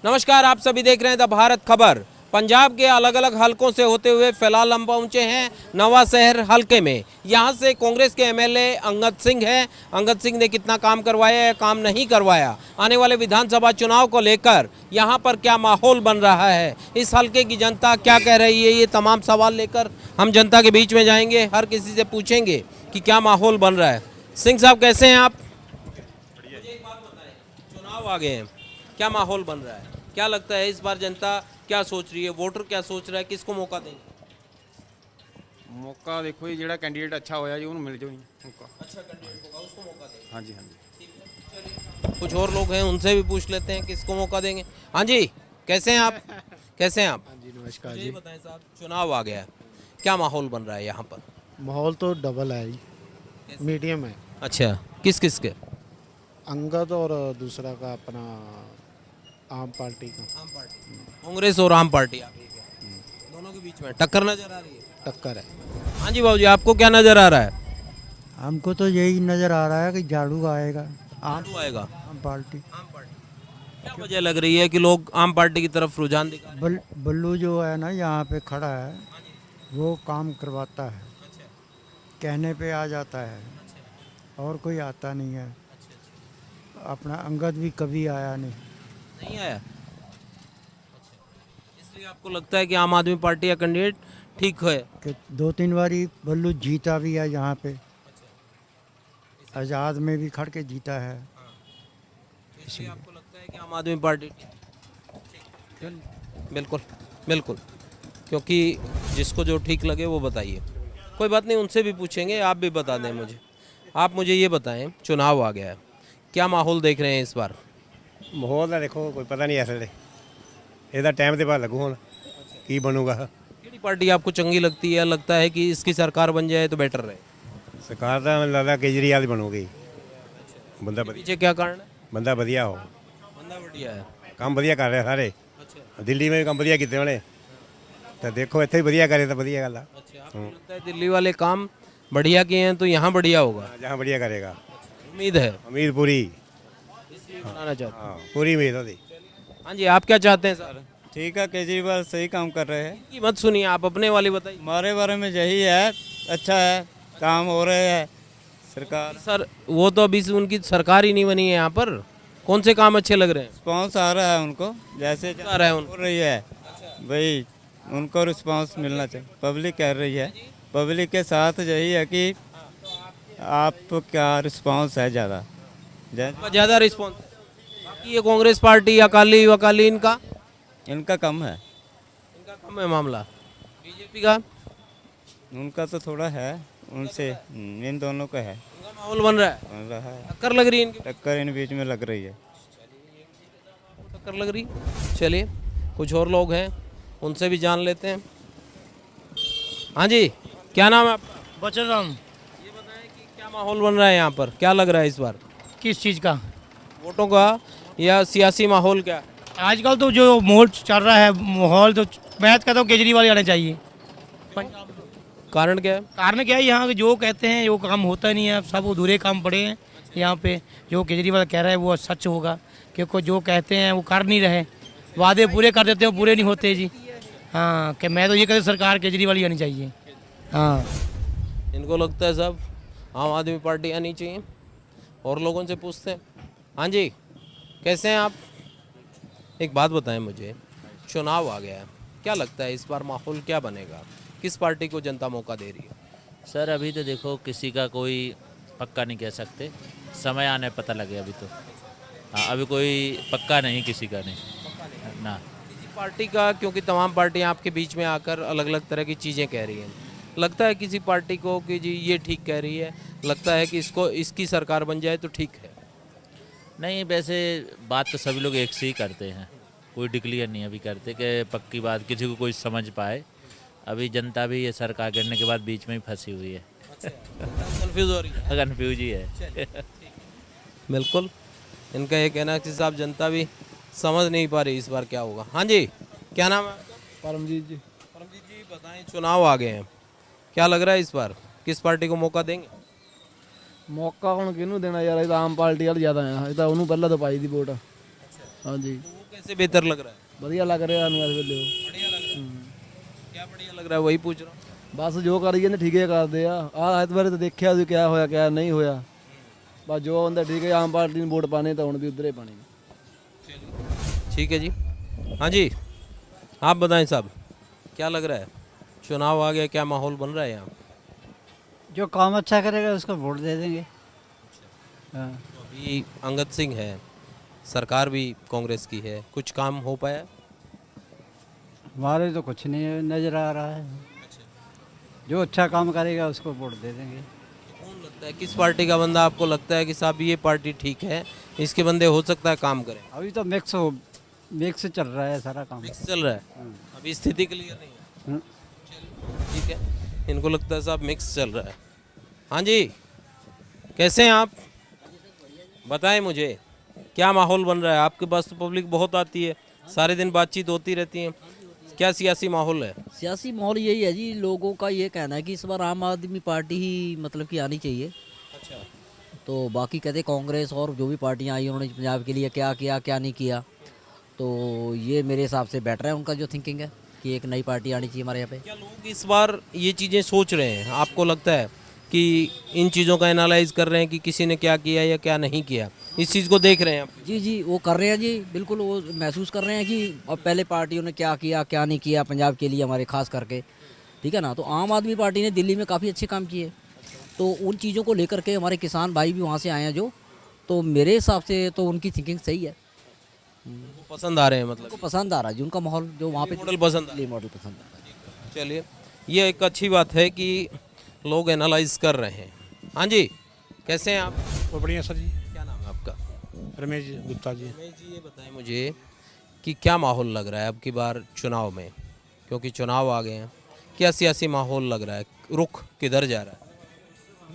नमस्कार, आप सभी देख रहे हैं द भारत खबर। पंजाब के अलग अलग हलकों से होते हुए फिलहाल हम पहुंचे हैं नवा शहर हलके में। यहां से कांग्रेस के एमएलए अंगद सिंह हैं। अंगद सिंह ने कितना काम करवाया या काम नहीं करवाया, आने वाले विधानसभा चुनाव को लेकर यहां पर क्या माहौल बन रहा है, इस हलके की जनता क्या कह रही है, ये तमाम सवाल लेकर हम जनता के बीच में जाएंगे। हर किसी से पूछेंगे कि क्या माहौल बन रहा है। सिंह साहब, कैसे हैं आप? मुझे एक बात बताएं, चुनाव आ गए हैं, क्या माहौल बन रहा है? क्या लगता है इस बार जनता क्या सोच रही है, वोटर क्या सोच रहा है, किसको मौका देंगे? मौका देखो जी, ਜਿਹੜਾ कैंडिडेट अच्छा होया जी ਉਹਨੂੰ ਮਿਲ ਜਾਓ ਜੀ मौका। अच्छा कैंडिडेट होगा उसको मौका देंगे। हाँ जी हाँ जी। चलिए, कुछ और लोग हैं उनसे भी पूछ लेते हैं किसको मौका देंगे। हाँ जी, कैसे हैं आप? कैसे हैं आप? हाँ जी नमस्कार मुझे जी। ये बताएं साहब, चुनाव आ गया है, क्या माहौल बन रहा है यहाँ पर? माहौल तो डबल है जी, मीडियम है। अच्छा, किस किस के? अंगद और दूसरा का अपना आम पार्टी का आम पार्टी, कांग्रेस और आम पार्टी आ गई है, दोनों के बीच में टक्कर नजर आ रही है। टक्कर है। हाँ जी बाबू जी, आपको क्या नजर आ रहा है? हमको तो यही नज़र आ रहा है कि झाड़ू आएगा, आम आएगा, आम पार्टी। आम पार्टी। क्या वजह लग रही है कि लोग आम पार्टी की तरफ रुझान दिखा रहे हैं? बल्लू जो है ना यहाँ पे खड़ा है, वो काम करवाता है, कहने पे आ जाता है, और कोई आता नहीं है। अपना अंगद भी कभी आया नहीं। नहीं आया, इसलिए आपको लगता है कि आम आदमी पार्टी का कैंडिडेट ठीक है? कि 2-3 बारी बल्लू जीता भी है यहाँ पे, आज़ाद में भी खड़ के जीता है। इसलिए आपको लगता है कि आम आदमी पार्टी ठीक? बिल्कुल बिल्कुल, क्योंकि जिसको जो ठीक लगे वो बताइए। कोई बात नहीं, उनसे भी पूछेंगे, आप भी बता दें मुझे। आप मुझे ये बताएं, चुनाव आ गया है, क्या माहौल देख रहे हैं इस बार? माहौल का देखो कोई पता नहीं, इस वे ਇਹਦਾ टाइम ਤੇ पता लगू ਹੁਣ ਕੀ ਬਣੂਗਾ। किहड़ी पार्टी आपको चंगी लगती है, लगता है कि इसकी सरकार बन जाए तो बेटर रहे? ਸਰਕਾਰ ਦਾ ਮੈਨੂੰ ਲੱਗਦਾ ਕੇਜਰੀਵਾਲ ਦੀ ਬਣੂਗੀ। ਬੰਦਾ पीछे क्या कारण है? ਬੰਦਾ ਵਧੀਆ ਹੋ, बंदा बढ़िया है। ਕੰਮ ਵਧੀਆ ਕਰ ਰਿਹਾ ਸਾਰੇ। अच्छा ਦਿੱਲੀ में भी ਕੰਮ ਵਧੀਆ ਕੀਤੇ ਉਹਨੇ, ਤਾਂ ਦੇਖੋ ਇੱਥੇ ਵੀ ਵਧੀਆ ਕਰੇ ਤਾਂ ਵਧੀਆ ਗੱਲ ਆ। अच्छा, आपको लगता है दिल्ली वाले काम बढ़िया किए हैं तो यहाँ बढ़िया होगा? जहाँ बढ़िया करेगा, उम्मीद है, उम्मीद पूरी। इसलिए बनाना चाहते हाँ पूरी उम्मीद होती। हैं। हाँ जी, आप क्या चाहते हैं सर? ठीक है, केजरीवाल सही काम कर रहे हैं। की मत सुनिए, आप अपने वाली बताइए। हमारे बारे में यही है, अच्छा है, काम हो रहे हैं। सरकार सर वो तो अभी से उनकी सरकार ही नहीं बनी है, यहाँ पर कौन से काम अच्छे लग रहे हैं? रिस्पॉन्स आ रहा है उनको, जैसे आ रहा है उनको? हो रही है भाई, उनको रिस्पॉन्स मिलना चाहिए। पब्लिक कह रही है, पब्लिक के साथ यही है कि आपका रिस्पॉन्स है ज़्यादा। ज़्यादा रिस्पॉन्स। बाकी ये कांग्रेस पार्टी, अकाली वकाली, इनका कम है, इनका कम है मामला। बीजेपी का उनका तो थोड़ा है, उनसे इन दोनों का है, उनका माहौल बन रहा है, बन रहा है। टक्कर लग रही है इनकी, टक्कर इन बीच में लग रही है। टक्कर लग रही। चलिए, कुछ और लोग हैं उनसे भी जान लेते हैं। हाँ जी, क्या नाम है आपका? बचन राम। ये बताएं कि क्या माहौल बन रहा है यहाँ पर, क्या लग रहा है इस बार? किस चीज़ का? वोटों का या सियासी माहौल? क्या आजकल तो जो माहौल चल रहा है, माहौल तो मैं तो कहता हूँ केजरीवाल आना चाहिए पंजाब में। कारण क्या है? कारण क्या है, यहाँ के जो कहते हैं वो काम होता नहीं है, सब अधूरे काम पड़े हैं यहाँ पे। जो केजरीवाल कह रहा है वो सच होगा, क्योंकि जो कहते हैं वो कर नहीं रहे, वादे पूरे कर देते हैं, पूरे नहीं होते जी। हाँ, कि मैं तो ये कहता सरकार केजरीवाल ही आनी चाहिए। हाँ, इनको लगता है सब आम आदमी पार्टी आनी चाहिए। और लोगों से पूछते हैं। हाँ जी, कैसे हैं आप? एक बात बताएं मुझे, चुनाव आ गया है, क्या लगता है इस बार माहौल क्या बनेगा, किस पार्टी को जनता मौका दे रही है? सर अभी तो देखो किसी का कोई पक्का नहीं कह सकते, समय आने पता लगे अभी तो। हाँ, अभी कोई पक्का नहीं, किसी का नहीं ना किसी पार्टी का, क्योंकि तमाम पार्टियां आपके बीच में आकर अलग अलग तरह की चीज़ें कह रही हैं। लगता है किसी पार्टी को कि जी ये ठीक कह रही है, लगता है कि इसकी सरकार बन जाए तो ठीक है? नहीं, वैसे बात तो सभी लोग एक से ही करते हैं, कोई डिक्लेयर नहीं अभी करते कि पक्की बात किसी को कोई समझ पाए। अभी जनता भी ये सरकार गिरने के बाद बीच में ही फंसी हुई है, कंफ्यूज हो रही है, कन्फ्यूज ही है। बिल्कुल, इनका ये कहना है कि साहब जनता भी समझ नहीं पा रही इस बार क्या होगा। हाँ जी, क्या नाम है आपका? परमजीत जी। परमजीत जी बताएं, चुनाव आ गए हैं, क्या लग रहा है इस बार किस पार्टी को मौका देंगे? ਮੌਕਾ ਹੁਣ ਕਿਹਨੂੰ ਦੇਣਾ ਯਾਰ, ਇਹ ਤਾਂ ਆਮ ਪਾਰਟੀ ਵਾਲ ਜ਼ਿਆਦਾ ਆ, ਇਹ ਤਾਂ ਉਹਨੂੰ ਪਹਿਲਾਂ ਤਾਂ ਪਾਈ ਦੀ ਵੋਟ। ਹਾਂਜੀ तो वो कैसे बेहतर लग रहा है? ਵਧੀਆ ਲੱਗ ਰਿਹਾ ਸਾਨੂੰ ਇਸ ਵੇਲੇ ਉਹ। बढ़िया लग रहा है। क्या बढ़िया लग रहा है वही पूछ रहा हूँ। ਬਸ ਜੋ ਕਰੀ ਜਾਂਦੇ ਠੀਕ ਹੀ ਕਰਦੇ ਆ। ਆਹ ਇਸ ਬਾਰੇ ਤਾਂ ਦੇਖਿਆ ਸੀ ਕਿਆ ਹੋਇਆ ਕਿਆ ਨਹੀਂ ਹੋਇਆ। ਬਸ ਜੋ ਹੁੰਦਾ ਠੀਕ ਹੈ, ਆਮ ਪਾਰਟੀ ਨੂੰ ਵੋਟ ਪਾਣੀ ਤਾਂ ਹੁਣ ਵੀ ਉਧਰ ਹੀ ਪਾਣੀ। ठीक है जी। हाँ जी, आप बताएं साहब, क्या लग रहा है? चुनाव आ गया, क्या माहौल बन रहा है यहाँ? जो काम अच्छा करेगा उसको वोट दे देंगे। हाँ। तो अभी अंगद सिंह है, सरकार भी कांग्रेस की है, कुछ काम हो पाया? हमारे तो कुछ नहीं नज़र आ रहा है। जो अच्छा काम करेगा उसको वोट दे देंगे। कौन लगता है, किस पार्टी का बंदा आपको लगता है कि साहब ये पार्टी ठीक है, इसके बंदे हो सकता है काम करें? अभी तो मिक्स चल रहा है सारा काम। मिक्स चल रहा है, अभी स्थिति क्लियर नहीं है। हम्म। चलिए, ठीक है, इनको लगता है साहब मिक्स चल रहा है। हाँ जी, कैसे हैं आप? बताएं मुझे, क्या माहौल बन रहा है? आपके पास तो पब्लिक बहुत आती है, सारे दिन बातचीत होती रहती है, क्या सियासी माहौल है? सियासी माहौल यही है जी, लोगों का ये कहना है कि इस बार आम आदमी पार्टी ही मतलब कि आनी चाहिए। अच्छा, तो बाकी कहते कांग्रेस और जो भी पार्टियां आई उन्होंने पंजाब के लिए क्या किया क्या नहीं किया, तो ये मेरे हिसाब से बेटर है उनका जो थिंकिंग है कि एक नई पार्टी आनी चाहिए हमारे यहाँ पे। क्या लोग इस बार ये चीज़ें सोच रहे हैं? आपको लगता है कि इन चीज़ों का एनालाइज कर रहे हैं कि किसी ने क्या किया या क्या नहीं किया, इस चीज़ को देख रहे हैं आप? जी जी वो कर रहे हैं जी, बिल्कुल वो महसूस कर रहे हैं कि अब पहले पार्टियों ने क्या किया क्या नहीं किया पंजाब के लिए हमारे खास करके, ठीक है ना। तो आम आदमी पार्टी ने दिल्ली में काफ़ी अच्छे काम किए, तो उन चीज़ों को लेकर के हमारे किसान भाई भी वहाँ से आए हैं जो, तो मेरे हिसाब से तो उनकी थिंकिंग सही है, वो पसंद आ रहे हैं, मतलब उनको पसंद आ रहा है जी उनका माहौल जो वहाँ पे मॉडल पसंद आ रहा दिल्ली मॉडल पसंद आ रहा है। है। चलिए, ये एक अच्छी बात है कि लोग एनालाइज कर रहे हैं। हाँ जी, कैसे हैं आप? वो बढ़िया सर जी। क्या नाम है आपका? रमेश गुप्ता जी। रमेश जी, ये बताएं मुझे कि क्या माहौल लग रहा है अब की बार चुनाव में, क्योंकि चुनाव आ गए हैं, क्या सियासी माहौल लग रहा है, रुख किधर जा रहा है?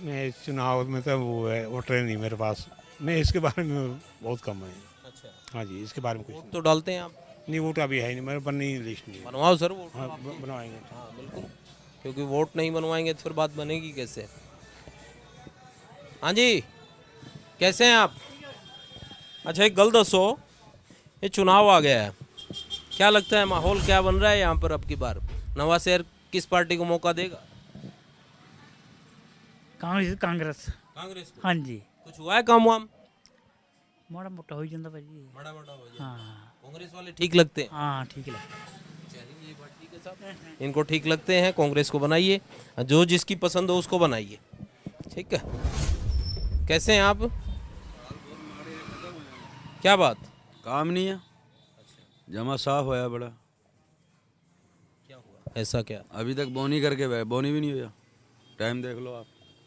मैं इस चुनाव में तो वो है वोटर नहीं मेरे पास, मैं इसके बारे में बहुत कम है। अच्छा, हाँ जी, इसके बारे में कुछ वोट तो डालते हैं आप? नहीं, वोट अभी है नहीं मेरे पर, नहीं लिस्ट नहीं है। बनवाओ सर वोट। हाँ बनवाएंगे। हाँ बिल्कुल, क्योंकि वोट नहीं बनवाएंगे तो फिर बात बनेगी कैसे? हाँ जी, कैसे हैं आप? अच्छा, एक गल दसो, ये चुनाव आ गया है, क्या लगता है माहौल क्या बन रहा है यहाँ पर अब की बार? नवा शहर किस पार्टी को मौका देगा? कांग्रेस। कांग्रेस को? हाँ जी, कुछ हुआ है काम वाम? माड़ा मोटा हो जाता भाई। बड़ा बड़ा हो जाए। हाँ कांग्रेस वाले ठीक लगते हैं? हाँ ठीक है लगता है। चलिए, ये बात ठीक है साहब, इनको ठीक लगते हैं, कांग्रेस को बनाइए, जो जिसकी पसंद हो उसको बनाइए, ठीक है। कैसे हैं आप? क्या बात? काम नहीं है, जमा साफ होया बड़ा, क्या हुआ ऐसा? क्या अभी तक बोनी करके बोनी भी नहीं हुआ। टाइम देख लो आप,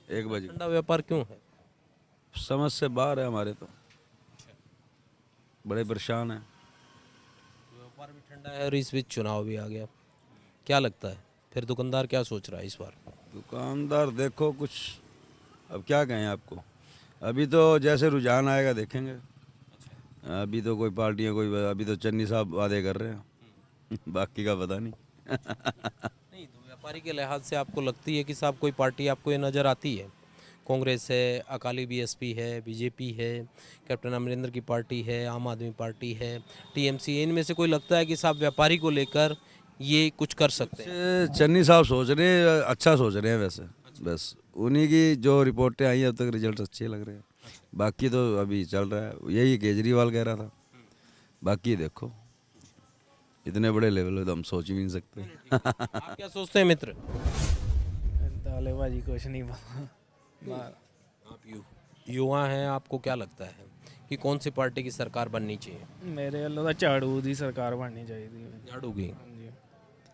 1 बजे। ठंडा व्यापार क्यों है? समझ से बाहर है हमारे, तो बड़े परेशान हैं। व्यापार भी ठंडा है और इस बीच चुनाव भी आ गया, क्या लगता है फिर दुकानदार क्या सोच रहा है इस बार? दुकानदार देखो कुछ, अब क्या कहें आपको, अभी तो जैसे रुझान आएगा देखेंगे। अभी तो कोई पार्टियां अभी तो चन्नी साहब वादे कर रहे हैं बाकी का पता नहीं नहीं, तो व्यापारी के लिहाज से आपको लगती है कि साहब कोई पार्टी आपको ये नज़र आती है? कांग्रेस है, अकाली बीएसपी है, बीजेपी है, कैप्टन अमरिंदर की पार्टी है, आम आदमी पार्टी है, टीएमसी, इनमें से कोई लगता है कि साहब व्यापारी को लेकर ये कुछ कर सकते हैं? चन्नी साहब सोच रहे हैं, अच्छा सोच रहे हैं वैसे। बस उन्हीं की जो रिपोर्टें आई अब तक रिजल्ट अच्छे लग रहे हैं, बाकी तो अभी चल रहा है यही केजरीवाल कह रहा था। बाकी देखो, इतने बड़े लेवल पे तो हम सोच ही नहीं सकते आप क्या सोचते हैं मित्र? दाले भाजी कुछ नहीं पता। आप युवा हैं, आपको क्या लगता है कि कौन सी पार्टी की सरकार बननी चाहिए? मेरे वालों तो झाड़ू की सरकार बननी चाहिए। झाड़ू की?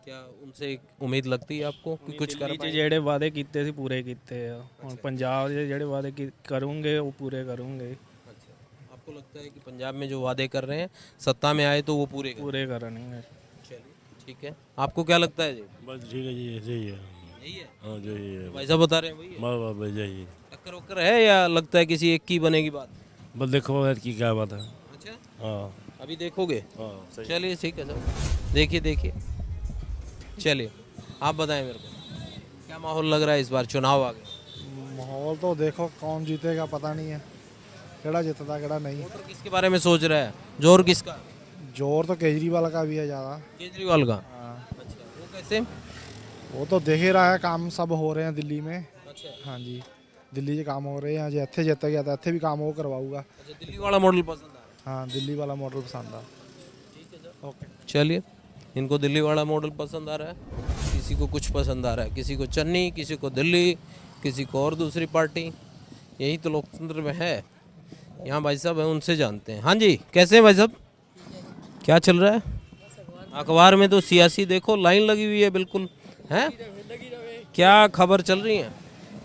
क्या उनसे उम्मीद लगती है आपको कि कुछ कर पाएंगे? ਜਿਹੜੇ ਵਾਅਦੇ ਕੀਤੇ ਸੀ ਪੂਰੇ ਕੀਤੇ ਆ, ਹੁਣ ਪੰਜਾਬ ਦੇ ਜਿਹੜੇ ਵਾਅਦੇ ਕਰੂੰਗੇ ਉਹ ਪੂਰੇ ਕਰੂੰਗੇ। अच्छा, आपको लगता है कि पंजाब में जो वादे कर रहे हैं सत्ता में आए तो वो पूरे करनगे। चलिए, ठीक है, आपको क्या लगता है जी? बस ठीक है जी, ऐसे ही है। यही है? हाँ जो ही है, भाई साहब बता रहे हैं वही है? वाह जाइए। टक्कर वक्कर है या लगता है किसी एक की बनेगी बात? बस देखो यार की क्या बात है। अच्छा, हाँ अभी देखोगे? हाँ सही। चलिए ठीक है सर, देखिए चलिए, आप बताएं मेरे को क्या माहौल लग रहा है इस बार चुनाव आ गया? माहौल तो देखो कौन जीतेगा पता नहीं है, केड़ा जीतता केड़ा नहीं। वोटर किसके बारे में सोच रहा है, जोर किसका? जोर तो केजरीवाल का भी है ज़्यादा। केजरीवाल का। हाँ, अच्छा, वो कैसे? वो तो देख ही रहा है, काम सब हो रहे हैं दिल्ली में। अच्छा, हाँ जी, दिल्ली के काम हो रहे हैं, जो इतने जीत गया था इतने भी काम वो करवाऊगा। अच्छा, दिल्ली वाला मॉडल पसंद आ रहा हाँ, दिल्ली वाला मॉडल पसंद आ। ओके, है। चलिए, इनको दिल्ली वाला मॉडल पसंद आ रहा है, किसी को कुछ पसंद आ रहा है, किसी को चन्नी, किसी को दिल्ली, किसी को और दूसरी पार्टी। यही तो लोकतंत्र में है। यहाँ भाई साहब हैं, उनसे जानते हैं। हाँ जी, कैसे हैं भाई साहब? क्या चल रहा है? अखबार में तो सियासी देखो लाइन लगी हुई है बिल्कुल, हैं? क्या खबर चल रही है?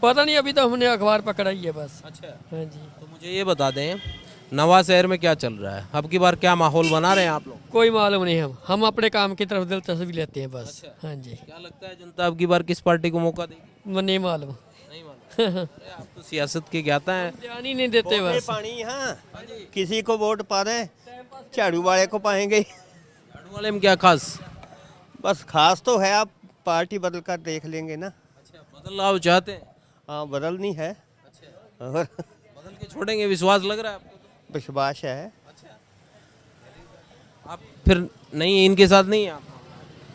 पता नहीं, अभी तो हमने अखबार पकड़ा ही है बस। अच्छा, हाँ जी। तो मुझे ये बता दें, नवा शहर में क्या चल रहा है? अब की बार क्या माहौल बना रहे हैं आप लोग? कोई मालूम नहीं, हम अपने काम की तरफ दिलचस्पी लेते हैं बस। हाँ जी। क्या लगता है जनता अब की बार किस पार्टी को मौका देगी? नहीं मालूम। नहीं मालूम। अरे आप तो सियासत के ज्ञाता हैं। ध्यान ही नहीं देते बस। पानी हाँ किसी को वोट पा दें, झाड़ू वाले को पाएंगे। झाड़ू वाले में क्या खास? बस खास तो है, आप पार्टी बदल कर देख लेंगे ना। अच्छा, बदलाव चाहते हैं? हाँ, बदलनी है। अच्छा, और बदल के छोड़ेंगे, विश्वास लग रहा है आपको? विश्वास है। अच्छा, आप फिर नहीं, इनके साथ नहीं हैं आप?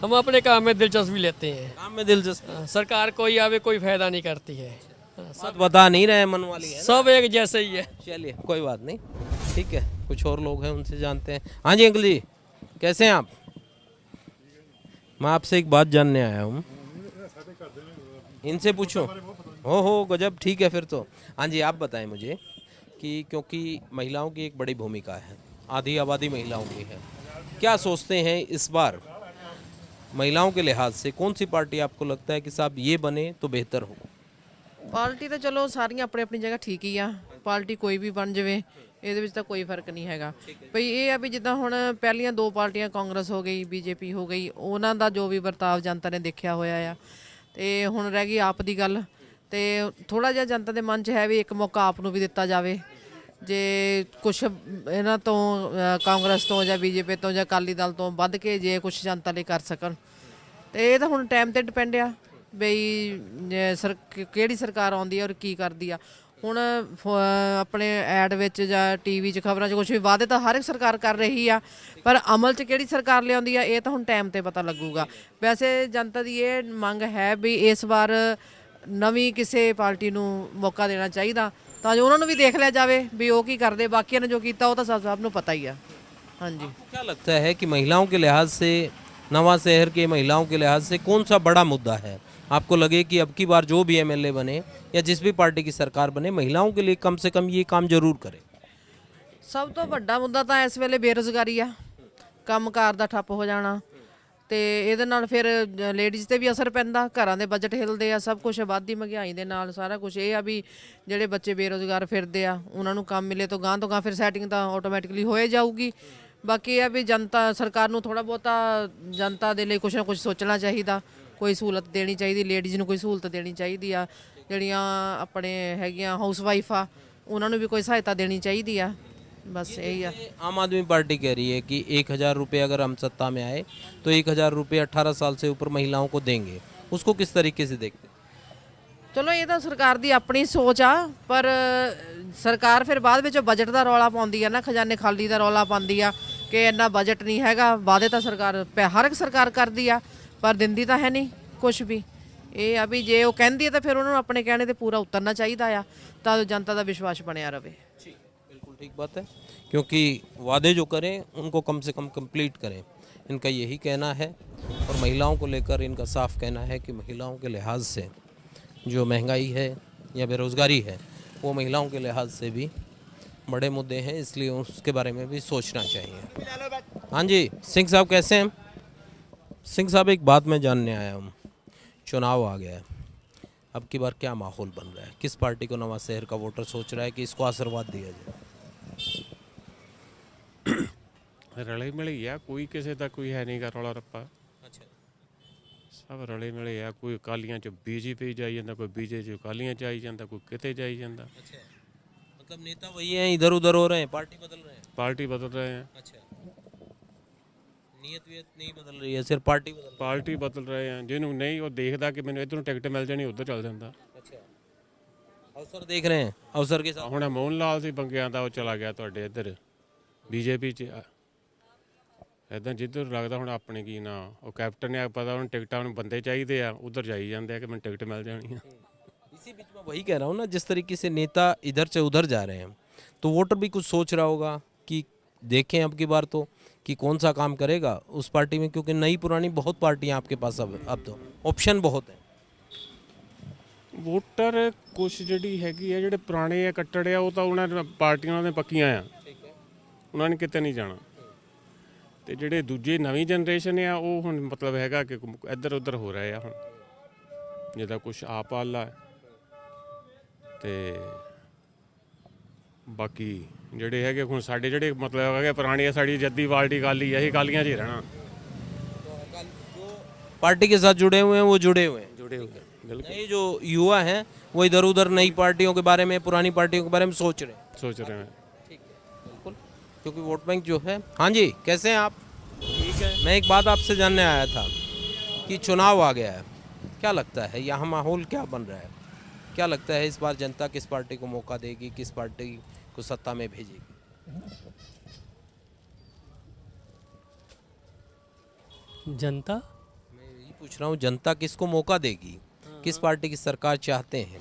हम अपने काम में दिलचस्पी लेते हैं। काम में दिलचस्पी? हाँ, सरकार कोई आवे कोई फायदा नहीं करती है। हाँ, बात बता नहीं रहे, मन वाली है। सब एक जैसे ही है। चलिए, कोई बात नहीं, ठीक है। कुछ और लोग हैं, उनसे जानते हैं। हाँ जी अंकल जी, कैसे हैं आप? मैं आपसे एक बात जानने आया हूँ, इनसे पूछो। हो गजब, ठीक है फिर तो। हाँ जी, आप बताएं मुझे कि क्योंकि महिलाओं की एक बड़ी भूमिका है, आधी आबादी महिलाओं की है, क्या सोचते हैं इस बार महिलाओं के लिहाज से कौन सी पार्टी आपको लगता है कि साहब ये बने तो बेहतर हो? ਪਾਰਟੀ ਤਾਂ ਚਲੋ ਸਾਰੀਆਂ ਆਪਣੀ ਆਪਣੀ ਜਗ੍ਹਾ ਠੀਕ ਹੀ ਆ, ਪਾਰਟੀ ਕੋਈ ਵੀ ਬਣ ਜਾਵੇ ਇਹਦੇ ਵਿੱਚ ਤਾਂ ਕੋਈ ਫਰਕ ਨਹੀਂ ਹੈਗਾ। ਭਈ ਇਹ ਆ ਵੀ ਜਿੱਦਾਂ ਹੁਣ ਪਹਿਲੀਆਂ ਦੋ ਪਾਰਟੀਆਂ ਕਾਂਗਰਸ ਹੋ ਗਈ, ਬੀਜੇਪੀ ਹੋ ਗਈ, ਉਹਨਾਂ ਦਾ ਜੋ ਵੀ ਵਰਤਾਵ ਜਨਤਾ ਨੇ ਦੇਖਿਆ ਹੋਇਆ ਆ, ਤੇ ਹੁਣ ਰਹਿ ਗਈ ਆਪ ਦੀ ਗੱਲ। ਤੇ ਥੋੜਾ ਜਿਹਾ ਜਨਤਾ ਦੇ ਮਨ 'ਚ ਹੈ ਵੀ ਇੱਕ ਮੌਕਾ ਆਪ ਨੂੰ ਵੀ ਦਿੱਤਾ ਜਾਵੇ, ਜੇ ਕੁਛ ਇਹਨਾਂ ਤੋਂ ਕਾਂਗਰਸ ਤੋਂ ਜਾਂ ਬੀਜੇਪੀ ਤੋਂ ਜਾਂ ਅਕਾਲੀ ਦਲ ਤੋਂ ਵੱਧ ਕੇ ਜੇ ਕੁਛ ਜਨਤਾ ਲਈ ਕਰ ਸਕਣ। ਤੇ ਇਹ ਤਾਂ ਹੁਣ ਟਾਈਮ ਤੇ ਡਿਪੈਂਡ ਆ ਬਈ ਕਿਹੜੀ ਸਰਕਾਰ ਆਉਂਦੀ ਆ ਔਰ ਕੀ ਕਰਦੀ ਆ। ਹੁਣ ਆਪਣੇ ਐਡ ਵਿੱਚ ਜਾਂ ਟੀਵੀ 'ਚ ਖਬਰਾਂ 'ਚ ਕੁਛ ਵੀ ਵਾਅਦੇ ਤਾਂ ਹਰ ਇੱਕ ਸਰਕਾਰ ਕਰ ਰਹੀ ਆ, ਪਰ ਅਮਲ 'ਚ ਕਿਹੜੀ ਸਰਕਾਰ ਲਿਆਉਂਦੀ ਆ ਇਹ ਤਾਂ ਹੁਣ ਟਾਈਮ ਤੇ ਪਤਾ ਲੱਗੂਗਾ। ਵੈਸੇ ਜਨਤਾ ਦੀ ਇਹ ਮੰਗ ਹੈ ਵੀ ਇਸ ਵਾਰ ਨਵੀਂ ਕਿਸੇ ਪਾਰਟੀ ਨੂੰ ਮੌਕਾ ਦੇਣਾ ਚਾਹੀਦਾ, ਤਾਂ ਜੋ ਉਹਨਾਂ ਨੂੰ ਵੀ ਦੇਖ ਲਿਆ ਜਾਵੇ ਵੀ ਉਹ ਕੀ ਕਰਦੇ, ਬਾਕੀਆਂ ਨੇ ਜੋ ਕੀਤਾ ਉਹ ਤਾਂ ਸਭ ਨੂੰ ਪਤਾ ਹੀ ਆ। ਹਾਂਜੀ। क्या लगता है कि महिलाओं के लिहाज से, नवा शहर के महिलाओं के लिहाज से कौन सा बड़ा मुद्दा है आपको लगे कि अब की बार जो भी एमएलए बने या जिस भी पार्टी की सरकार बने, महिलाओं के लिए कम से कम ये काम जरूर करे? ਸਭ ਤੋਂ ਵੱਡਾ ਮੁੱਦਾ ਤਾਂ ਇਸ ਵੇਲੇ ਬੇਰੁਜ਼ਗਾਰੀ ਆ, ਕੰਮਕਾਰ ਦਾ ਠੱਪ ਹੋ ਜਾਣਾ, ਤੇ ਇਹਦੇ ਨਾਲ ਫਿਰ ਲੇਡੀਜ਼ ਤੇ ਵੀ ਅਸਰ ਪੈਂਦਾ, ਘਰਾਂ ਦੇ ਬਜਟ ਹਿਲਦੇ ਆ, ਸਭ ਕੁਝ ਵੱਧਦੀ ਮਹਿੰਗਾਈ ਦੇ ਨਾਲ ਸਾਰਾ ਕੁਝ। ਇਹ ਆ ਵੀ ਜਿਹੜੇ ਬੱਚੇ ਬੇਰੁਜ਼ਗਾਰ ਫਿਰਦੇ ਆ ਉਹਨਾਂ ਨੂੰ ਕੰਮ ਮਿਲੇ ਤੋਂ ਗਾਂ ਫਿਰ ਸੈਟਿੰਗ ਤਾਂ ਆਟੋਮੈਟਿਕਲੀ ਹੋਏ ਜਾਊਗੀ। ਬਾਕੀ ਇਹ ਆ ਵੀ ਜਨਤਾ, ਸਰਕਾਰ ਨੂੰ ਥੋੜਾ ਬਹੁਤਾ ਜਨਤਾ ਦੇ ਲਈ ਕੁਛ ਨਾ ਕੁਛ ਸੋਚਣਾ ਚਾਹੀਦਾ, ਕੋਈ ਸਹੂਲਤ ਦੇਣੀ ਚਾਹੀਦੀ, ਲੇਡੀਜ਼ ਨੂੰ ਕੋਈ ਸਹੂਲਤ ਦੇਣੀ ਚਾਹੀਦੀ ਆ, ਜਿਹੜੀਆਂ ਆਪਣੇ ਹੈਗੀਆਂ ਹਾਊਸ ਵਾਈਫ ਆ ਉਹਨਾਂ ਨੂੰ ਵੀ ਕੋਈ ਸਹਾਇਤਾ ਦੇਣੀ ਚਾਹੀਦੀ ਆ। बस यही है। आम आदमी पार्टी कह रही है कि 1000 रुपये अगर हम सत्ता में आए तो 1000 रुपये 18 साल से ऊपर महिलाओं को देंगे, उसको किस तरीके से देखते? ਚਲੋ ਇਹ ਤਾਂ ਸਰਕਾਰ ਦੀ ਆਪਣੀ ਸੋਚ ਆ, ਪਰ ਸਰਕਾਰ ਫਿਰ ਬਾਅਦ ਵਿੱਚ ਬਜਟ ਦਾ ਰੌਲਾ ਪਾਉਂਦੀ ਆ ਨਾ, ਖਜ਼ਾਨੇ ਖਾਲੀ ਦਾ ਰੌਲਾ ਪਾਉਂਦੀ ਆ ਕਿ ਇੰਨਾ ਬਜਟ ਨਹੀਂ ਹੈਗਾ। ਵਾਅਦੇ ਤਾਂ ਸਰਕਾਰ ਹਰ ਇੱਕ ਸਰਕਾਰ ਕਰਦੀ ਆ, ਪਰ ਦਿੰਦੀ ਤਾਂ ਹੈ ਨਹੀਂ ਕੁਝ ਵੀ। ਇਹ ਆ ਵੀ ਜੇ ਉਹ ਕਹਿੰਦੀ ਹੈ ਤਾਂ ਫਿਰ ਉਹਨਾਂ ਨੂੰ ਆਪਣੇ ਕਹਿਣੇ ਤੇ ਪੂਰਾ ਉਤਰਨਾ ਚਾਹੀਦਾ ਆ, ਤਾਂ ਜਨਤਾ ਦਾ ਵਿਸ਼ਵਾਸ ਬਣਿਆ ਰਵੇ। बिल्कुल ठीक बात है, क्योंकि वादे जो करें उनको कम से कम कंप्लीट करें, इनका यही कहना है। और महिलाओं को लेकर इनका साफ कहना है कि महिलाओं के लिहाज से जो महंगाई है या बेरोज़गारी है वो महिलाओं के लिहाज से भी बड़े मुद्दे हैं, इसलिए उसके बारे में भी सोचना चाहिए। हाँ जी, सिंह साहब कैसे हैं? सिंह साहब, एक बात मैं जानने आया हूँ, चुनाव आ गया है, अब की बार क्या माहौल बन रहा है? किस पार्टी को नवा शहर का वोटर सोच रहा है कि इसको आशीर्वाद दिया जाए? ਰਲੇ ਮਿਲੇ ਆ, ਕੋਈ ਕਿਸੇ ਦਾ ਕੋਈ ਹੈ ਨਹੀਂਗਾ ਰੌਲਾ ਰੱਪਾ। अच्छा, ਸਭ ਰਲੇ ਮਿਲੇ ਆ, ਕੋਈ ਅਕਾਲੀਆਂ ਚ ਬੀਜੇਪੀ ਜਾਈ ਜਾਂਦਾ, ਕੋਈ ਬੀਜੇਪੀ ਚ ਅਕਾਲੀਆਂ ਚ ਆਈ ਜਾਂਦਾ, ਕੋਈ ਕਿਤੇ ਜਾਈ ਜਾਂਦਾ। अच्छा, मतलब नेता वही हैं, इधर उधर हो रहे हैं, पार्टी बदल रहे हैं। ਪਾਰਟੀ ਬਦਲ ਰਹੇ ਆ, अच्छा, नीयत वियत नहीं बदल रही है, सिर्फ पार्टी बदल रही ਪਾਰਟੀ ਬਦਲ ਰਹੇ ਆ। ਜਿਹਨੂੰ ਨਹੀਂ ਉਹ ਦੇਖਦਾ ਕਿ ਮੈਨੂੰ ਇੱਧਰੋਂ ਟਿਕਟ ਮਿਲ ਜਾਣੀ ਉੱਧਰ ਚੱਲ ਜਾਂਦਾ। है। अच्छा, अवसर देख रहे हैं, अवसर के साथ ਹੁਣ ਮੋਹਨ ਲਾਲ ਸੀ ਬੰਗਿਆਂ ਦਾ, ਉਹ ਚਲਾ ਗਿਆ ਤੁਹਾਡੇ ਇੱਧਰ ਬੀਜੇਪੀ 'ਚ। ਇੱਦਾਂ ਜਿੱਧਰ ਲੱਗਦਾ ਹੁਣ ਆਪਣੇ ਕੀ ਨਾ ਉਹ ਕੈਪਟਨ ਨੇ ਪਤਾ ਹੁਣ ਟਿਕਟਾਂ ਨੂੰ ਬੰਦੇ ਚਾਹੀਦੇ ਆ, ਉਧਰ ਜਾਈ ਜਾਂਦੇ ਆ ਕਿ ਮੈਨੂੰ ਟਿਕਟ ਮਿਲ ਜਾਣੀ ਆ। इसी बीच में वही कह रहा हूँ ना, जिस तरीके से नेता इधर से उधर जा रहे हैं तो वोटर भी कुछ सोच रहा होगा कि देखें अब की बार तो कि कौन सा काम करेगा उस पार्टी में, क्योंकि नई पुरानी बहुत पार्टियां आपके पास अब तो ऑप्शन बहुत है। ਵੋਟਰ ਕੁਛ ਜਿਹੜੀ ਹੈਗੀ ਆ ਜਿਹੜੇ ਪੁਰਾਣੇ ਆ ਕੱਟੜ ਆ, ਉਹ ਤਾਂ ਉਹਨਾਂ ਨੇ ਪਾਰਟੀਆਂ ਦੇ ਪੱਕੀਆਂ ਆ, ਉਹਨਾਂ ਨੇ ਕਿਤੇ ਨਹੀਂ ਜਾਣਾ। ਤੇ ਜਿਹੜੇ ਦੂਜੇ ਨਵੀਂ ਜਨਰੇਸ਼ਨ ਆ ਉਹ ਹੁਣ ਮਤਲਬ ਹੈਗਾ ਕਿ ਇੱਧਰ ਉੱਧਰ ਹੋ ਰਹੇ ਆ। ਹੁਣ ਜਿਹਦਾ ਕੁਛ ਆਪ ਵਾਲਾ ਤੇ ਬਾਕੀ ਜਿਹੜੇ ਹੈਗੇ ਹੁਣ ਸਾਡੇ ਜਿਹੜੇ ਮਤਲਬ ਹੈਗੇ ਪੁਰਾਣੀ ਸਾਡੀ ਜੱਦੀ ਪਾਰਟੀ ਕਾਲੀ ਆ, ਇਹ ਕਾਲੀਆਂ 'ਚ ਹੀ ਰਹਿਣਾ। पार्टी के साथ जुड़े हुए हैं वो जुड़े हुए हैं, बिल्कुल। ये जो युवा हैं वो इधर उधर नई पार्टियों के बारे में, पुरानी पार्टियों के बारे में सोच रहे हैं। ठीक है, बिल्कुल, क्योंकि वोट बैंक जो है। हाँ जी, कैसे हैं आप? ठीक है। मैं एक बात आपसे जानने आया था कि चुनाव आ गया है, क्या लगता है यहाँ माहौल क्या बन रहा है? क्या लगता है इस बार जनता किस पार्टी को मौका देगी, किस पार्टी को सत्ता में भेजेगी? जनता, मैं यही पूछ रहा हूँ, जनता किसको मौका देगी, किस पार्टी की सरकार चाहते हैं?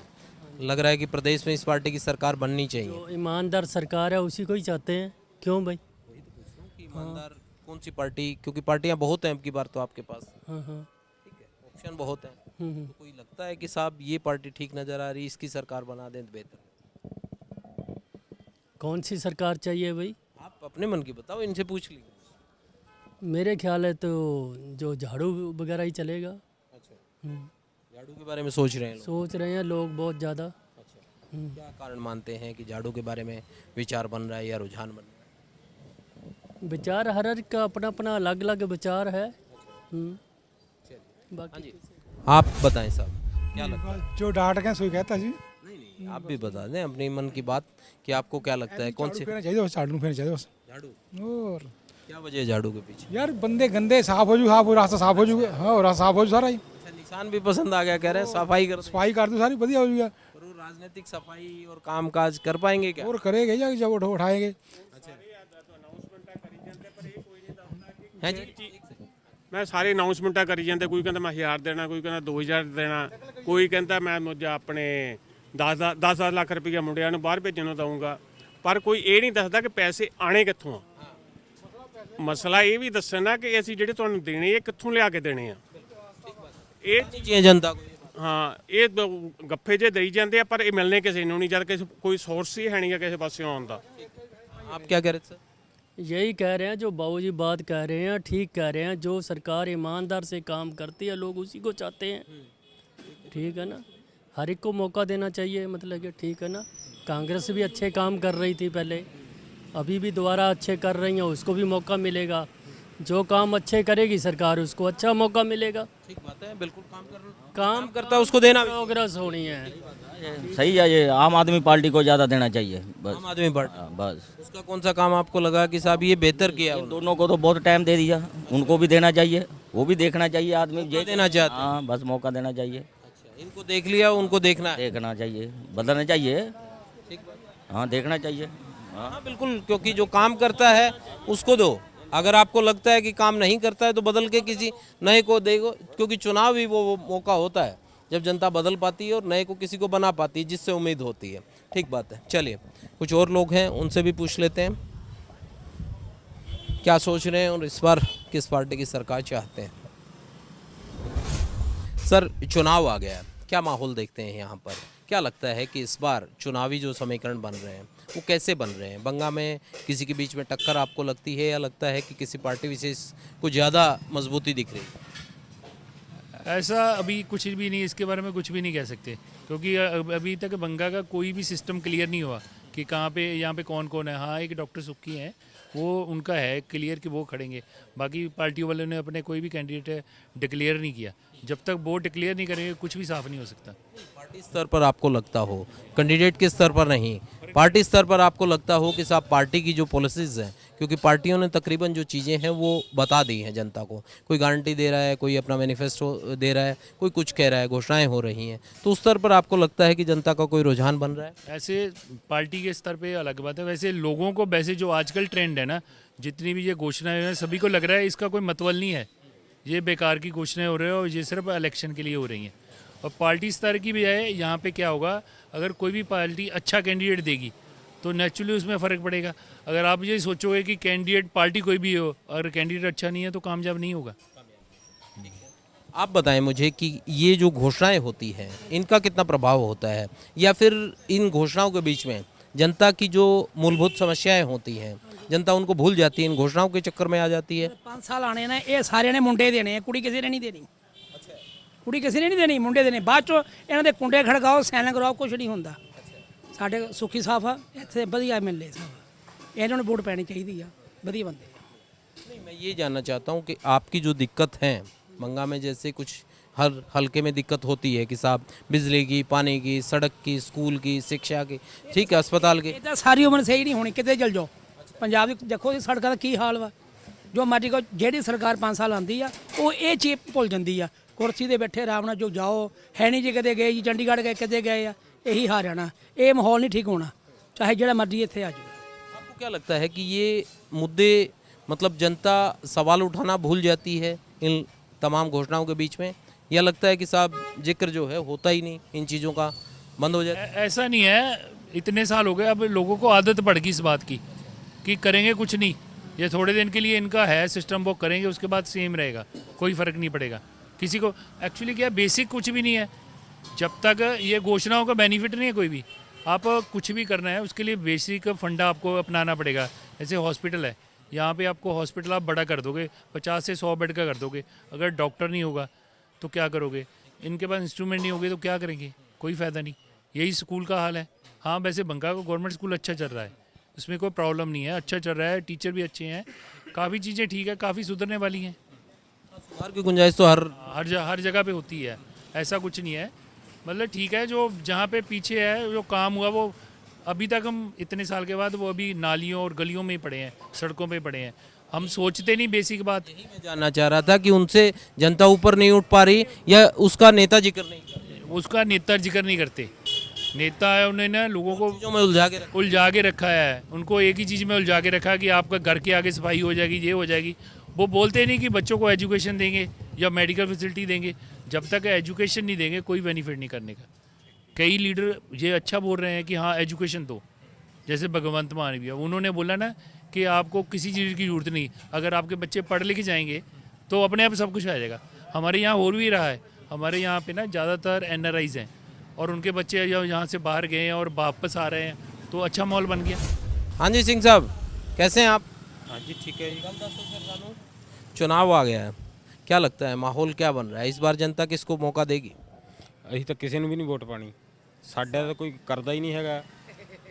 लग रहा है कि प्रदेश में इस पार्टी की सरकार बननी चाहिए। जो ईमानदार सरकार है उसी को ही चाहते हैं। क्यों भाई? वही तो पूछ रहा हूँ कि ईमानदार कौन सी पार्टी, क्योंकि पार्टियां बहुत हैं अब की बार तो आपके पास। हाँ हाँ। ठीक है, ऑप्शन बहुत हैं, तो कोई लगता है कि साहब ये पार्टी ठीक नज़र आ रही, इसकी सरकार बना दें तो बेहतर। कौन सी सरकार चाहिए भाई? आप अपने मन की बताओ, इनसे पूछ लीजिए। मेरे ख्याल है तो जो झाड़ू वगैरह ही चलेगा। अच्छा, झाड़ू के बारे में सोच रहे हैं लोग? सोच रहे हैं लोग बहुत ज़्यादा। अच्छा, क्या कारण मानते हैं कि झाड़ू के बारे में विचार बन रहा है या रुझान बन रहा है? विचार हर एक का अपना अपना अलग अलग विचार है। बाकी आप बताएं साहब, क्या लगता है? जो डांट के सही कहता जी। नहीं, आप भी बता दें अपने मन की बात कि आपको क्या लगता है कौन सी चाहिए बस, झाड़ू फेरना चाहिए बस। झाड़ू, और क्या वजह है झाड़ू के पीछे? यार बंदे गंदे साफ हो जू, साफ हो, रास्ता साफ हो जू। हाँ, रास्ता साफ हो जू सारा ही। अच्छा, निशान भी पसंद आ गया, कह रहे हैं सफाई कर, सफाई कर दो सारी, बढ़िया हो जूगा। पर वो राजनीतिक सफाई और काम काज कर पाएंगे क्या? और करेंगे या जब उठाएंगे। हैं जी, ਮੈਂ ਸਾਰੇ ਅਨਾਉਂਸਮੈਂਟਾਂ ਕਰੀ ਜਾਂਦੇ, ਕੋਈ ਕਹਿੰਦਾ ਮੈਂ 1000 ਦੇਣਾ, ਕੋਈ ਕਹਿੰਦਾ 2000 ਦੇਣਾ, ਕੋਈ ਕਹਿੰਦਾ ਮੈਂ ਮੁੱਝਾ ਆਪਣੇ 10 ਲੱਖ ਰੁਪਈਆ ਮੁੰਡਿਆਂ ਨੂੰ ਬਾਹਰ ਭੇਜਣ ਨੂੰ ਦਊਂਗਾ, ਪਰ ਕੋਈ ਇਹ ਨਹੀਂ ਦੱਸਦਾ ਕਿ ਪੈਸੇ ਆਣੇ ਕਿੱਥੋਂ ਆ। ਮਸਲਾ ਇਹ ਵੀ ਦੱਸਣਾ ਕਿ ਅਸੀਂ ਜਿਹੜੇ ਤੁਹਾਨੂੰ ਦੇਣੇ ਇਹ ਕਿੱਥੋਂ ਲਿਆ ਕੇ ਦੇਣੇ ਆ। ਇਹ चाहिए जनता को। ਹਾਂ, ਇਹ ਗੱਫੇ ਜੇ ਦੇਈ ਜਾਂਦੇ ਆ ਪਰ ਇਹ ਮਿਲਣੇ ਕਿਸੇ ਨੂੰ ਨਹੀਂ, ਜਦ ਕਿਸੇ ਕੋਈ ਸੋਰਸ ਹੀ ਹੈ ਨਹੀਂ ਕਿਸੇ ਪਾਸਿਓਂ ਆਉਣ ਦਾ। आप क्या कह रहे थे सर? यही कह रहे हैं जो बाबूजी बात कह रहे हैं, ठीक कह रहे हैं। जो सरकार ईमानदार से काम करती है लोग उसी को चाहते हैं। ठीक है ना, हर एक को मौका देना चाहिए, मतलब कि ठीक है ना। कांग्रेस भी अच्छे काम कर रही थी पहले, अभी भी दोबारा अच्छे कर रही हैं, उसको भी मौका मिलेगा। जो काम अच्छे करेगी सरकार उसको अच्छा मौका मिलेगा। ठीक बात है, बिल्कुल काम करता है उसको देना। प्रोग्रेस होनी है, सही है। ये आम आदमी पार्टी को ज़्यादा देना चाहिए बस। आम आदमी पार्टी, बस उसका कौन सा काम आपको लगा कि साहब ये बेहतर किया? इन दोनों को तो बहुत टाइम दे दिया, उनको भी देना चाहिए, वो भी देखना चाहिए आदमी ये देना चाहते हैं। हाँ, बस मौका देना चाहिए। अच्छा, इनको देख लिया, उनको देखना है। देखना चाहिए, बदलना चाहिए। ठीक बात। हाँ, देखना चाहिए। हाँ बिल्कुल, क्योंकि जो काम करता है उसको दो, अगर आपको लगता है कि काम नहीं करता है तो बदल के किसी नए को देगो, क्योंकि चुनाव ही वो मौका होता है जब जनता बदल पाती है और नए को किसी को बना पाती है जिससे उम्मीद होती है। ठीक बात है, चलिए कुछ और लोग हैं उनसे भी पूछ लेते हैं क्या सोच रहे हैं और इस बार किस पार्टी की सरकार चाहते हैं। सर, चुनाव आ गया है, क्या माहौल देखते हैं यहाँ पर? क्या लगता है कि इस बार चुनावी जो समीकरण बन रहे हैं वो कैसे बन रहे हैं? बंगा में किसी के बीच में टक्कर आपको लगती है या लगता है कि किसी पार्टी विशेष को ज़्यादा मजबूती दिख रही है? ऐसा अभी कुछ भी नहीं, इसके बारे में कुछ भी नहीं कह सकते, क्योंकि अभी तक बंगा का कोई भी सिस्टम क्लियर नहीं हुआ कि कहाँ पे यहाँ पे कौन कौन है। हाँ, एक डॉक्टर सुक्की हैं, वो उनका है क्लियर कि वो खड़ेंगे, बाकी पार्टियों वालों ने अपने कोई भी कैंडिडेट डिक्लेयर नहीं किया। जब तक वो डिक्लेयर नहीं करेंगे कुछ भी साफ नहीं हो सकता। पार्टी स्तर पर आपको लगता हो, कैंडिडेट के स्तर पर नहीं, पार्टी स्तर पर आपको लगता हो कि साहब पार्टी की जो पॉलिसीज़ हैं क्योंकि पार्टियों ने तकरीबन जो चीज़ें हैं वो बता दी हैं जनता को। कोई गारंटी दे रहा है, कोई अपना मैनिफेस्टो दे रहा है, कोई कुछ कह रहा है, घोषणाएं हो रही हैं। तो उस स्तर पर आपको लगता है कि जनता का कोई रुझान बन रहा है? ऐसे पार्टी के स्तर पे अलग बात है, वैसे लोगों को वैसे जो आजकल ट्रेंड है ना, जितनी भी ये घोषणाएं हैं सभी को लग रहा है इसका कोई मतवल नहीं है, ये बेकार की घोषणाएं हो रही है और ये सिर्फ इलेक्शन के लिए हो रही हैं। और पार्टी स्तर की भी है, यहाँ पे क्या होगा, अगर कोई भी पार्टी अच्छा कैंडिडेट देगी तो नेचुरली उसमें फ़र्क पड़ेगा। अगर आप ये सोचोगे कि कैंडिडेट पार्टी कोई भी हो और कैंडिडेट अच्छा नहीं है तो कामयाब नहीं होगा। आप बताएं मुझे कि ये जो घोषणाएं होती हैं इनका कितना प्रभाव होता है, या फिर इन घोषणाओं के बीच में जनता की जो मूलभूत समस्याएं होती हैं जनता उनको भूल जाती है, इन घोषणाओं के चक्कर में आ जाती है? 5 साल आने ने ये सारे ने मुंडे देने हैं, कुड़ी किसी ने नहीं देनी। कुड़ी किसी ने नहीं देनी, मुंडे देने। बाद चो इन्हों के कुंडे खड़काओ, सैन कराओ, कुछ नहीं होंदा। साढ़े सुखी साफ आ इतने वधिया MLA साहब, इन्होंने वोट पैनी चाहिए, वधिया बंदे। नहीं, मैं ये जानना चाहता हूँ कि आपकी जो दिक्कत है मंगा में, जैसे कुछ हर हलके में दिक्कत होती है कि साहब बिजली की, पानी की, सड़क की, स्कूल की, शिक्षा की, ठीक है, अस्पताल की, ये सारी उम्र सही नहीं होनी, कितने चल जाओ। पंजाब देखो जी सड़कों का की हाल वा, जो मर्जी को ਜਿਹੜੀ सरकार 5 साल आती है वो ये चीज भुल जाती है। कुर्सी ते बैठे आराम नाल जो जाओ, है नहीं जी कदे गए जी चंडीगढ़ गए, कदे गए आ, यही हाल रहना। ये माहौल नहीं ठीक होना, चाहे जो मर्जी इतने आ जाए। आपको क्या लगता है कि ये मुद्दे मतलब जनता सवाल उठाना भूल जाती है इन तमाम घोषणाओं के बीच में, या लगता है कि साहब जिक्र जो है होता ही नहीं, इन चीज़ों का बंद हो जाता है? ऐसा नहीं है, इतने साल हो गए, अब लोगों को आदत पड़ गई इस बात की कि करेंगे कुछ नहीं, ये थोड़े दिन के लिए इनका है सिस्टम, वो करेंगे, उसके बाद सेम रहेगा, कोई फ़र्क नहीं पड़ेगा किसी को। एक्चुअली क्या बेसिक कुछ भी नहीं है, जब तक ये घोषणाओं का बेनिफिट नहीं है कोई भी। आप कुछ भी करना है उसके लिए बेसिक फंडा आपको अपनाना पड़ेगा। जैसे हॉस्पिटल है, यहाँ पे आपको हॉस्पिटल आप बड़ा कर दोगे, 50 से 100 बेड का कर दोगे, अगर डॉक्टर नहीं होगा तो क्या करोगे? इनके पास इंस्ट्रूमेंट नहीं होगे तो क्या करेंगे? कोई फ़ायदा नहीं। यही स्कूल का हाल है। हाँ, वैसे बंगा का गवर्नमेंट स्कूल अच्छा चल रहा है, इसमें कोई प्रॉब्लम नहीं है, अच्छा चल रहा है, टीचर भी अच्छे हैं, काफ़ी चीज़ें ठीक है, काफ़ी सुधरने वाली हैं। सुधार की गुंजाइश तो हर जगह पे होती है, ऐसा कुछ नहीं है। मतलब ठीक है, जो जहाँ पे पीछे है जो काम हुआ वो अभी तक हम इतने साल के बाद वो अभी नालियों और गलियों में ही पड़े हैं, सड़कों पे पड़े हैं। हम सोचते नहीं बेसिक बात। यही मैं जानना चाह रहा था कि उनसे जनता ऊपर नहीं उठ पा रही या उसका नेता जिक्र नहीं कर रहे? उसका नेता जिक्र नहीं करते। नेता है, उन्होंने लोगों को चीज़ों में उलझा के रखा है। उनको एक ही चीज़ में उलझा के रखा है कि आपका घर के आगे सफाई हो जाएगी, ये हो जाएगी। वो बोलते नहीं कि बच्चों को एजुकेशन देंगे या मेडिकल फैसिलिटी देंगे। जब तक एजुकेशन नहीं देंगे कोई बेनिफिट नहीं करने का। कई लीडर ये अच्छा बोल रहे हैं कि हाँ एजुकेशन दो, जैसे भगवंत मान भी, उन्होंने बोला ना कि आपको किसी चीज़ की जरूरत नहीं, अगर आपके बच्चे पढ़ लिख जाएंगे तो अपने आप सब कुछ आ जाएगा। हमारे यहाँ हो भी रहा है, हमारे यहाँ पे ना ज़्यादातर NRIs हैं और उनके बच्चे यहाँ से बाहर गए हैं और वापस आ रहे हैं, तो अच्छा माहौल बन गया। हाँ जी सिंह साहब, कैसे हैं आप? हाँ जी ठीक है जी। चुनाव आ गया है, क्या लगता है माहौल क्या बन रहा है इस बार? जनता किसको मौका देगी? ਅਸੀਂ ਤਾਂ ਕਿਸੇ ਨੂੰ ਵੀ ਨਹੀਂ ਵੋਟ ਪਾਣੀ, ਸਾਡਾ ਤਾਂ ਕੋਈ ਕਰਦਾ ਹੀ ਨਹੀਂ ਹੈਗਾ,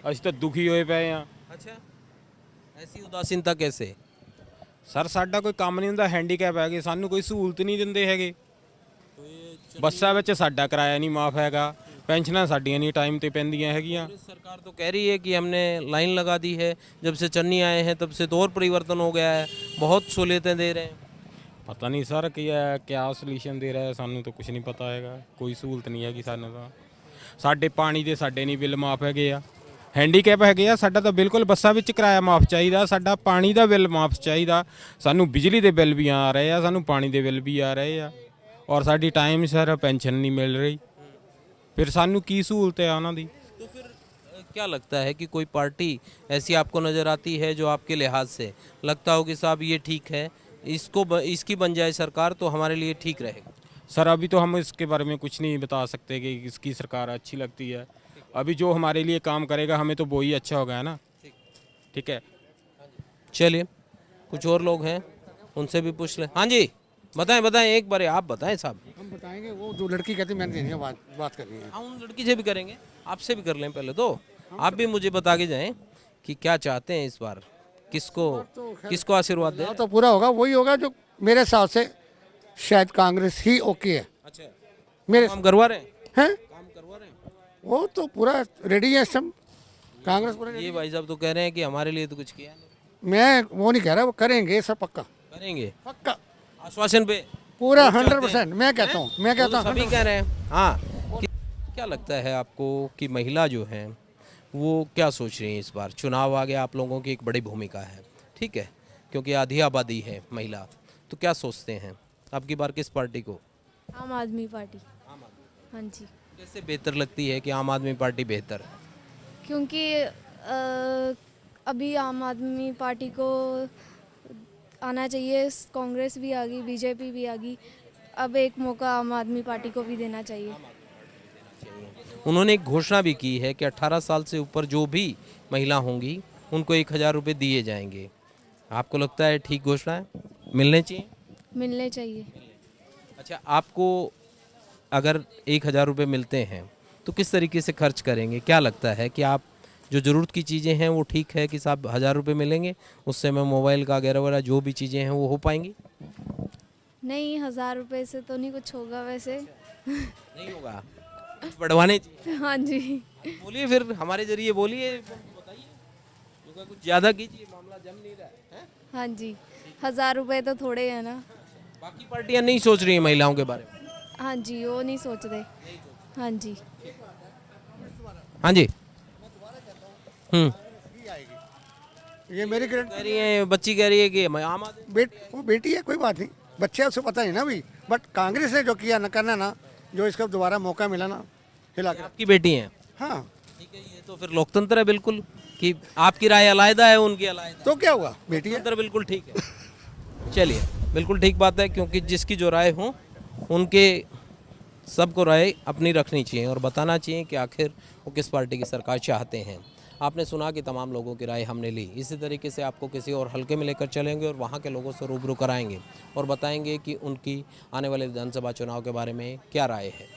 ਅਸੀਂ ਤਾਂ ਦੁਖੀ ਹੋਏ ਪਏ ਆ। अच्छा, ऐसी उदासीनता कैसे? ਸਰ ਸਾਡਾ ਕੋਈ ਕੰਮ ਨਹੀਂ ਹੁੰਦਾ, ਹੈਂਡੀਕੈਪ ਹੈਗੇ, ਸਾਨੂੰ ਕੋਈ ਸਹੂਲਤ ਨਹੀਂ ਦਿੰਦੇ ਹੈਗੇ। ਬੱਸਾਂ ਵਿੱਚ ਸਾਡਾ ਕਿਰਾਇਆ ਨਹੀਂ ਮਾਫ ਹੈਗਾ, ਪੈਨਸ਼ਨਾਂ ਸਾਡੀਆਂ ਨਹੀਂ ਟਾਈਮ ਤੇ ਪੈਂਦੀਆਂ ਹੈਗੀਆਂ। सरकार तो कह रही है कि हमने लाइन लगा दी है, जब से चन्नी आए हैं तब से तो और परिवर्तन हो गया है, बहुत सहूलियतें दे रहे हैं। ਪਤਾ ਨਹੀਂ ਸਰ ਕੀ ਹੈ, ਕਿਆ ਸੋਲੂਸ਼ਨ ਦੇ ਰਿਹਾ, ਸਾਨੂੰ ਤਾਂ ਕੁਝ ਨਹੀਂ ਪਤਾ ਹੈਗਾ, ਕੋਈ ਸਹੂਲਤ ਨਹੀਂ ਹੈਗੀ ਸਾਨੂੰ ਤਾਂ। ਸਾਡੇ ਪਾਣੀ ਦੇ ਸਾਡੇ ਨਹੀਂ ਬਿੱਲ ਮਾਫ ਹੈਗੇ ਆ, ਹੈਂਡੀਕੈਪ ਹੈਗੇ ਆ, ਸਾਡਾ ਤਾਂ ਬਿਲਕੁਲ ਬੱਸਾਂ ਵਿੱਚ ਕਿਰਾਇਆ ਮਾਫ ਚਾਹੀਦਾ, ਸਾਡਾ ਪਾਣੀ ਦਾ ਬਿੱਲ ਮਾਫ ਚਾਹੀਦਾ, ਸਾਨੂੰ ਬਿਜਲੀ ਦੇ ਬਿੱਲ ਵੀ ਆ ਰਹੇ ਆ, ਸਾਨੂੰ ਪਾਣੀ ਦੇ ਬਿੱਲ ਵੀ ਆ ਰਹੇ ਆ, ਔਰ ਸਾਡੀ ਟਾਈਮ ਸਰ ਪੈਨਸ਼ਨ ਨਹੀਂ ਮਿਲ ਰਹੀ। ਫਿਰ ਸਾਨੂੰ ਕੀ ਸਹੂਲਤ ਹੈ ਉਹਨਾਂ ਦੀ? तो फिर क्या लगता है कि कोई पार्टी ऐसी आपको नज़र आती है जो आपके लिहाज से लगता हो कि साहब ये ठीक है, इसकी बन जाए सरकार तो हमारे लिए ठीक रहेगा? सर अभी तो हम इसके बारे में कुछ नहीं बता सकते कि किसकी सरकार अच्छी लगती है। अभी जो हमारे लिए काम करेगा हमें तो वो ही अच्छा होगा, है ना? ठीक है, चलिए कुछ और लोग हैं उनसे भी पूछ लें। हाँ जी बताएं बताएं, एक बार आप बताएं साहब। हम बताएंगे, वो जो लड़की कहती मैंने देनी है, बात करनी है। हाँ, उन लड़की से भी करेंगे, आपसे भी कर लें पहले तो। आप भी मुझे बता के जाएं कि क्या चाहते हैं इस बार, किसको आशीर्वाद दें? तो पूरा होगा, वही होगा जो मेरे हिसाब से शायद कांग्रेस ही ओके है। अच्छा, मेरे काम करवा रहे हैं, काम करवा रहे हैं? वो तो पूरा रेडी है सब, कांग्रेस पूरा ये भाई साहब तो कह रहे हैं कि हमारे लिए तो कुछ किया नहीं। मैं वो नहीं कह रहा, वो करेंगे सब पक्का करेंगे पक्का आश्वासन पे पूरा लोग चाहते 100%। मैं कहता हूँ, मैं वो कहता तो हूँ सभी कह रहे हैं। हाँ क्या लगता है आपको कि महिला जो है वो क्या सोच रही है इस बार? चुनाव आ गया, आप लोगों की एक बड़ी भूमिका है, ठीक है, क्योंकि आधी आबादी है महिला, तो क्या सोचते हैं आपकी बार किस पार्टी को? आम आदमी पार्टी। हाँ जी। कैसे बेहतर लगती है कि आम आदमी पार्टी बेहतर है? क्योंकि अभी आम आदमी पार्टी को आना चाहिए, कांग्रेस भी आ गई, बीजेपी भी आ गई, अब एक मौका आम आदमी पार्टी को भी देना चाहिए। उन्होंने एक घोषणा भी की है कि 18 साल से ऊपर जो भी महिला होंगी उनको 1000 रुपये दिए जाएंगे। आपको लगता है ठीक घोषणा है, मिलने चाहिए? मिलने चाहिए। अच्छा, आपको अगर 1000 रुपये मिलते हैं तो किस तरीके से खर्च करेंगे? क्या लगता है कि आप जो ज़रूरत की चीज़ें हैं वो ठीक है कि साहब 1000 रुपये मिलेंगे उससे मैं मोबाइल का वगैरह वगैरह जो भी चीज़ें हैं वो हो पाएंगी? नहीं, 1000 रुपये से तो नहीं कुछ होगा वैसे। नहीं होगा, बढ़वाने चाहिए। हाँ जी। बोलिए फिर, हमारे जरिए बोलिए, बताइए, क्योंकि कुछ ज़्यादा कीजिए, मामला जम नहीं रहा है। हाँ जी, 1000 रुपये तो थोड़े हैं ना। बाकी पार्टियां नहीं सोच रही हैं महिलाओं के बारे में? हाँ जी, वो नहीं सोच रहे। हाँ जी। हाँ जी। ये मेरी कह रही है, बच्ची कह रही है कि आम आदमी वो बेटी है, कोई बात नहीं, बच्चे उसको पता नहीं ना अभी, बट कांग्रेस ने जो किया ना करना ना, जो इसका दोबारा मौका मिला ना, हिला के। आपकी बेटी है? हाँ ठीक है, ये तो फिर लोकतंत्र है बिल्कुल, कि आपकी राय अलग है उनकी अलग, तो क्या हुआ, बेटी है। लोकतंत्र बिल्कुल ठीक है। चलिए, बिल्कुल ठीक बात है, क्योंकि जिसकी जो राय हो उनके सबको राय अपनी रखनी चाहिए और बताना चाहिए कि आखिर वो किस पार्टी की सरकार चाहते हैं। आपने सुना कि तमाम लोगों की राय हमने ली। इसी तरीके से आपको किसी और हलके में लेकर चलेंगे और वहाँ के लोगों से रूबरू कराएंगे और बताएंगे कि उनकी आने वाले विधानसभा चुनाव के बारे में क्या राय है।